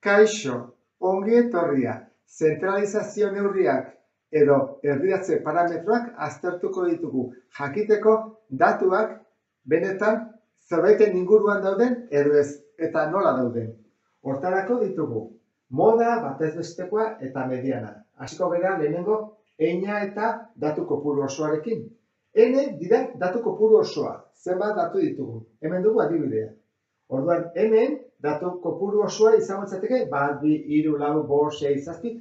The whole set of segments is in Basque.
Kaixo, ongi etorria, zentralizazio neurriak edo erdiratze parametroak aztertuko ditugu jakiteko datuak benetan zerbaiten inguruan dauden edo ez, eta nola dauden. Hortarako ditugu moda, batez bestekoa eta mediana. Hasiko gara lehenengo Eina eta datu kopuru osoarekin. N dira datu kopuru osoa, zenbat datu ditugu. Hemen dugu adibidea. Orduan, hemen datu kopuru osoa izango litzateke, 1, 2, 3, 4, 5, 6, 7,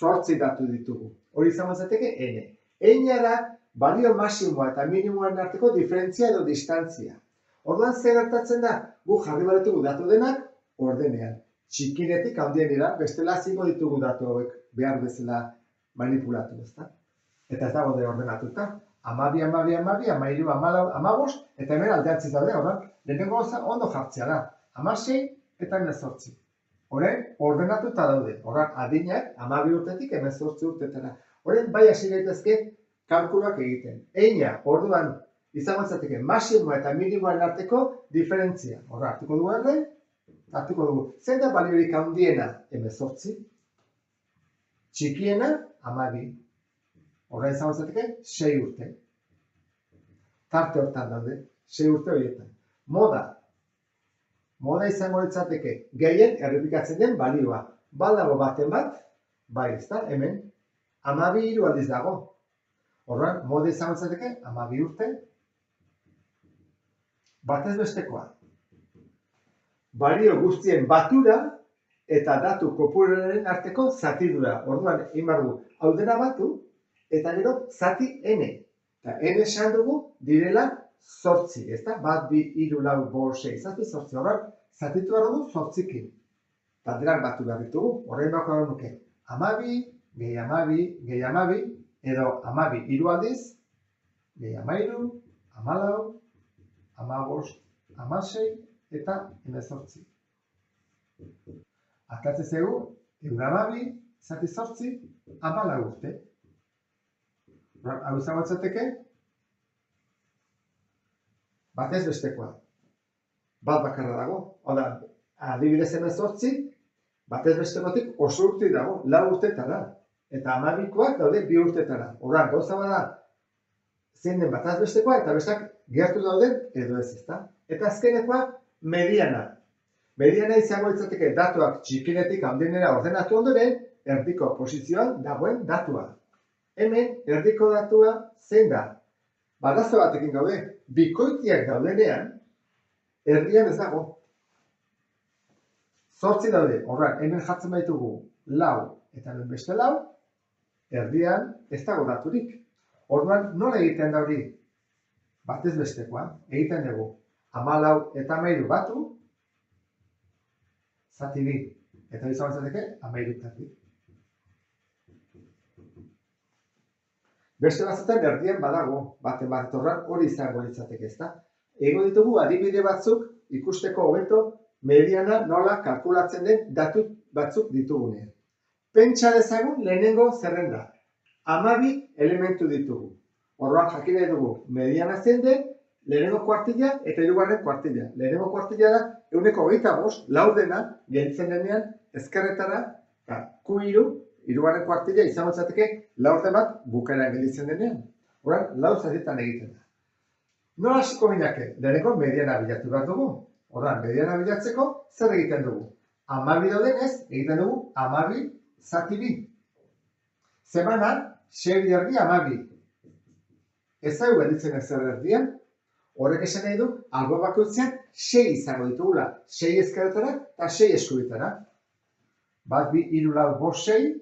8 datu ditugu. Hori izango litzateke N. Eina da balio maximoa eta minimoaren arteko diferentzia edo distantzia. Orduan, zer gertatzen da? Gu jarri baditugu datu denak ordenean. Txikinetik handienera, bestela ezingo ditugu datu hauek behar bezala manipulatu, ezta? Eta ez dago ordenatuta. 12, 12, 12, 13, 14, 15, eta hemen aldeantziz daude, orduan, lehenengo gauza ondo jartzea da. 16 eta 18. Orain, ordenatuta daude. Orduan, adinak 12 urtetik 18 urtetara. Orain, bai hasi daitezke kalkuluak egiten. Eina, orduan, izango litzateke maximoa eta minimoaren arteko diferentzia. Orduan, hartuko dugu erre, hartuko dugu. Zein da baliorik handiena 18, txikiena 12. Horra izango litzateke 6 urte. Tarte hortan daude, 6 urte horietan. Moda. Moda izango litzateke gehien errepikatzen den balioa. Badago baten bat, bai, ezta, hemen, 12 hiru aldiz dago. Horran, moda izango litzateke 12 urte. Batez bestekoa. Balio guztien batura eta datu kopuruaren arteko zatidura. Orduan, egin behar du, hau dena batu, eta gero zati N. Eta N esan dugu direla 8, ezta? 1, 2, 3, 4, 5, 6, 7, 8. Horrek, zatitu behar dugu 8-kin. Eta denak batu behar ditugu, horrein bako behar nuke. 12, gehi 12, gehi 12, edo 12 hiru aldiz, gehi 13, 14, 15, 16, eta 18. Atatzen zegu, 12, zati 8, 14 urte. Hau izango litzateke, batez bestekoa. Bat bakarra dago. Hau da, adibidez 18, batez bestekotik oso urte dago, 4 urtetara. Eta 12koak daude 2 urtetara. Horra, gauza bada, zein den batez bestekoa, eta bestak gertu dauden edo ez, ezta? Eta azkenekoa, mediana. Mediana izango litzateke datuak txikinetik handienera ordenatu ondoren, erdiko posizioan dagoen datua. Hemen, erdiko datua zein da? Badazo batekin gaude, bikoitiak daudenean, erdian ez dago. 8 daude, horran, hemen jartzen baitugu 4 eta hemen beste 4, erdian ez dago daturik. Orduan, nola egiten da hori? Batez bestekoa, egiten dugu 14 eta 13 batu, zati 2, eta izan batzateke 13 zati. Beste batzutan erdian badago, baten bat horran hori izango litzateke, ezta? Ego ditugu adibide batzuk ikusteko hobeto mediana nola kalkulatzen den datu batzuk ditugunean. Pentsa dezagun lehenengo zerrenda. 12 elementu ditugu. Orduan jakin nahi dugu mediana zein den, lehenengo kuartila eta hirugarren kuartila. Lehenengo kuartila da 125, laurdena gelditzen denean ezkerretara, eta Q3, hirugarren kuartila izango litzateke laurde bat bukaeran gelditzen denean. Orduan, 4 zatitan egiten da. Nola hasiko ginake? Lehenengo mediana bilatu behar dugu. Orduan, mediana bilatzeko zer egiten dugu? 12 daudenez, egiten dugu 12 zati 2. Zemanan, 6 erdi 12. Ez zaigu gelditzen ezer erdian, horrek esan nahi du, albo bakoitzean 6 izango ditugula. 6 ezkerretara eta 6 eskubitara. 1, 2, 3, 4, 5, 6.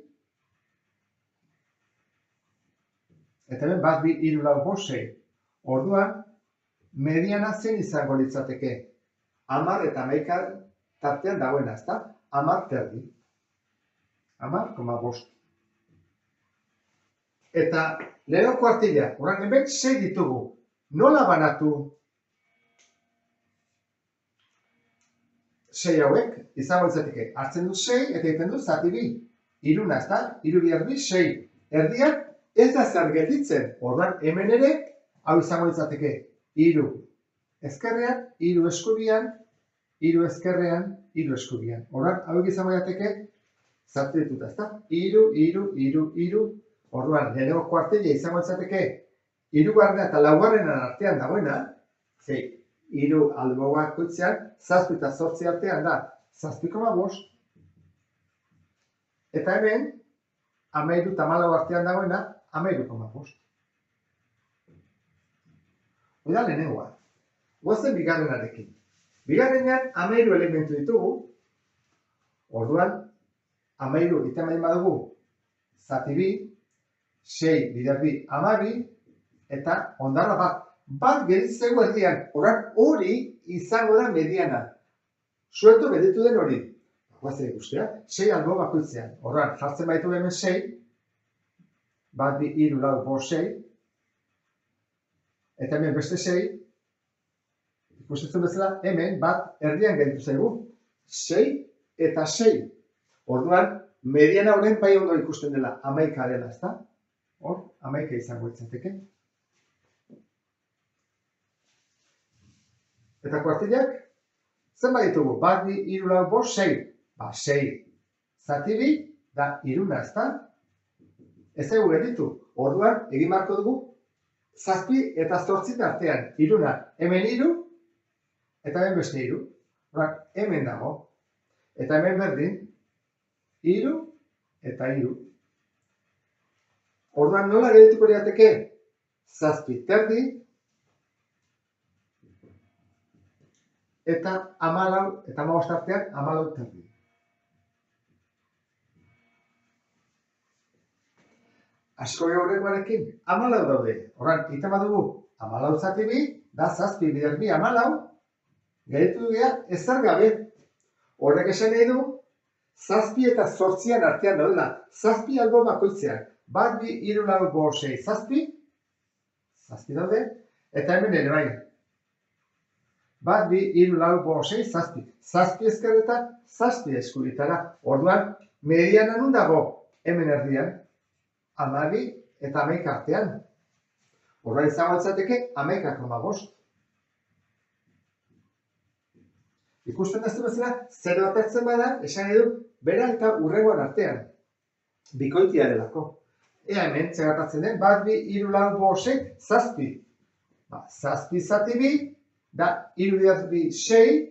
Eta hemen 1, 2, 3, 4, 5, 6. Orduan, mediana zen izango litzateke. 10 eta 11 tartean dagoena, ezta? 10 terdi. 10,5. Eta lehenengo kuartila, horren hemen 6 ditugu. Nola banatu 6 hauek? Izango litzateke, hartzen du 6 eta egiten du zati 2. Iruna, ezta? 3 erdi, 6. Erdiak ez da zer gelditzen. Orduan, hemen ere, hau izango litzateke 3 ezkerrean, 3 eskubian, 3 ezkerrean, hiru eskubian. Orduan, hauek izango daiteke zati dituta, ezta? Hiru, hiru, hiru, hiru. Orduan, lehenengo kuartilla izango litzateke hirugarrena eta laugarrena artean dagoena, ze hiru albo bakoitzean, 7 eta 8 artean da 7,5. Eta hemen, 13 eta 14 artean dagoena 13,5. Hori da lehenengoa. Goazen bigarrenarekin. Bigarrenean 13 elementu ditugu. Orduan, 13 iten badugu zati bi, 6 bider bi 12, eta ondarra bat. Bat geritzeko erdian. Orduan, hori izango da mediana. Suelto gelditu den hori. Goazen ikustea, 6 albo bakoitzean. Orduan, jartzen baitu hemen 6, bat bi hiru lau bost 6, eta hemen beste 6, ikusten bezala, hemen bat erdian gelditu zaigu. 6 eta 6. Orduan, mediana horren bai ondo ikusten dela, 11 dela, ezta? Hor, 11 izango litzateke. Eta kuartillak, zenbat ditugu? Bat bi hiru lau bost 6. 6 zati bi da hiruna, ezta? Ez zaigu gelditu. Orduan, egin beharko dugu 7 eta 8 artean. Hiruna, hemen 3, eta hemen beste 3. Orduan, hemen dago. Eta hemen berdin, 3 eta 3. Orduan, nola geldituko lirateke? 7 terdi, eta 14 eta 15 artean 14 terdi. Asko gaurrekoarekin, 14 daude. Orduan, iten badugu, 14 zati bi, da 7 bider bi 14, gelditu dira ezer gabe. Horrek esan nahi du, 7 eta 8 artean daudela, 7 albo bakoitzean. Bat bi hiru lau bost 6 7, 7 daude, eta hemen ere bai. Bat bi hiru lau bost 6 7, 7 ezkerretan, 7 eskuritara. Orduan, mediana nun dago hemen erdian. 12 eta 11 artean. Horra izango litzateke 11,5. Ikusten ez du bezala, 0 atertzen bada, esan nahi du, bera eta hurrengoan artean. Bikoitia delako. Ea hemen, txegartatzen den, bat bi hiru lau bost 6 7. 7 zati bi, da hiru bider bi 6,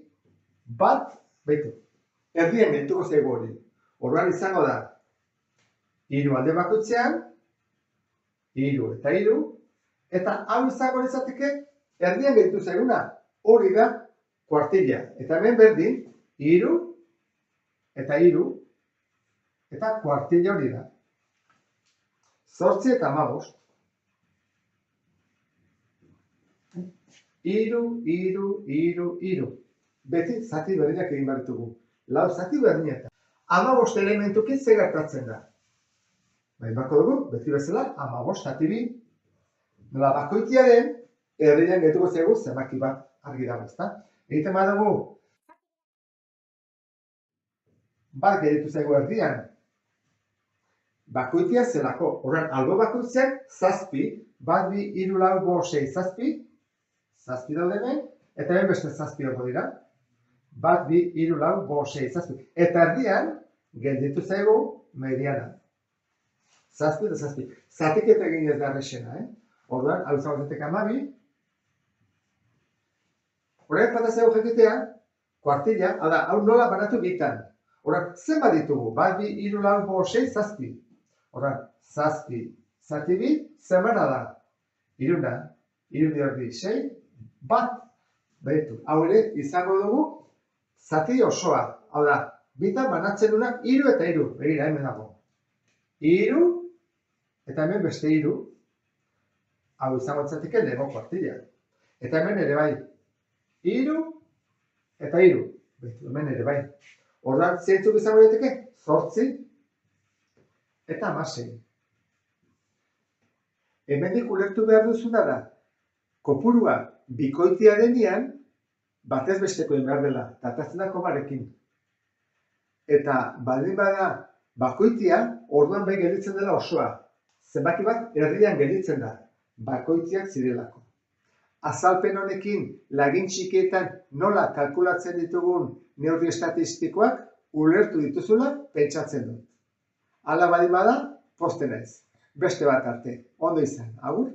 bat, behitu. Erdien gentuko zaigu hori. Orduan izango da, 3 alde bakoitzean, 3 eta 3, eta hau izango litzateke erdian gelditu zaiguna. Hori da kuartilla. Eta hemen berdin, 3 eta 3, eta kuartilla hori da. 8 eta 15. 3, 3, 3, 3. Beti zati berdinak egin behar ditugu. 4 zati berdinetan. 15 elementukin ze gertatzen da. Baina bako dugu, beti bezala, 15 zati bi. Nola bakoitiaren, erdian getuko zaigu zenbaki bat argi dago, ezta? Egiten badugu, bat geditu zaigu erdian, bakoitia zelako. Horren, albo bakoitzean, 7, bat bi hiru lau bost 6 7, 7 daude hemen, eta hemen beste 7 dago dira. Bat bi hiru lau bost 6 7. Eta erdian, gelditu zaigu mediana. 7 eta 7. Zatiketa egin ez da errexena, Orduan, hau izango litzateke 12. Horrek falta zaigu jakitea, kuartilla, hau nola banatu bitan. Orduan, zenbat ditugu? Bat bi hiru lau bost 6 7. Orduan, 7 zati bi, zenbana da? 3, 3 bider bi 6, bat, behitu. Hau ere, izango dugu, zati osoa. Hau da, bitan banatzen dunak 3 eta 3. Begira, hemen dago. 3, eta hemen beste 3. Hau izango litzateke lehenengo kuartilla. Eta hemen ere bai. 3 eta 3. Behitu, hemen ere bai. Orduan, zeintzuk izango daiteke? 8 eta 16. Hemendik ulertu behar duzuna da, kopurua bikoitia denean, batez besteko egin behar dela, datatzen da komarekin. Eta baldin bada bakoitia, orduan bai gelditzen dela osoa. Zenbaki bat erdian gelditzen da, bakoitiak zirelako. Azalpen honekin, lagin txikietan nola kalkulatzen ditugun neurri estatistikoak ulertu dituzula pentsatzen dut. Hala badi bada, pozten naiz. Beste bat arte. Ondo izan. Agur.